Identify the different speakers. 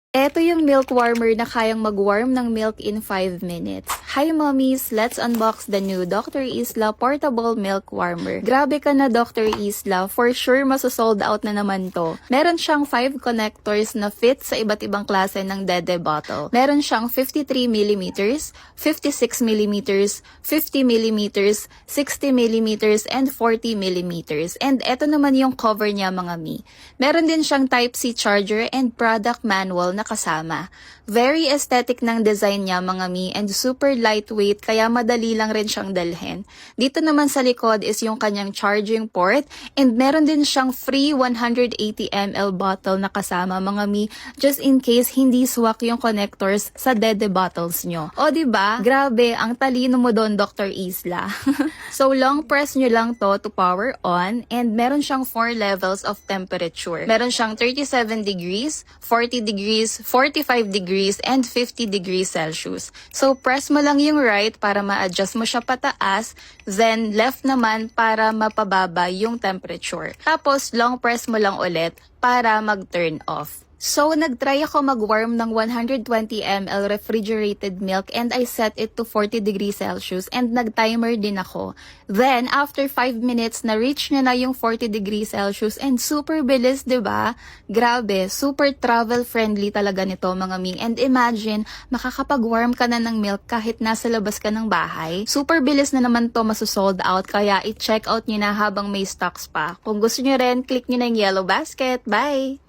Speaker 1: Ito yung milk warmer na kayang mag-warm ng milk in 5 minutes. Hi mommies! Let's unbox the new Dr. Isla Portable Milk Warmer. Grabe ka na Dr. Isla, for sure masosold out na naman to. Meron siyang 5 connectors na fit sa iba't ibang klase ng dede bottle. Meron siyang 53mm, 56mm, 50mm, 60mm, and 40mm. And eto naman yung cover niya mga mi. Meron din siyang Type-C charger and product manual na kasama. Very aesthetic ng design niya mga mi and super lightweight kaya madali lang rin siyang dalhin. Dito naman sa likod is yung kanyang charging port and meron din siyang free 180ml bottle na kasama mga mi just in case hindi swak yung connectors sa dede bottles nyo. O diba? Grabe, ang talino mo doon Dr. Isla. So long press nyo lang to power on and meron siyang 4 levels of temperature. Meron siyang 37 degrees, 40 degrees, 45 degrees, and 50 degrees Celsius. So, press mo lang yung right para ma-adjust mo siya pataas, then left naman para mapababa yung temperature. Tapos, long press mo lang ulit para mag-turn off. So, nag-try ako mag-warm ng 120ml refrigerated milk and I set it to 40 degrees Celsius and nag-timer din ako. Then, after 5 minutes, na-reach niya na yung 40 degrees Celsius and super bilis, ba? Diba? Grabe, super travel-friendly talaga nito mga ming. And imagine, makakapag-warm ka na ng milk kahit nasa labas ka ng bahay. Super bilis na naman to masosold out kaya i-check out nyo na habang may stocks pa. Kung gusto nyo rin, click nyo na yung yellow basket. Bye!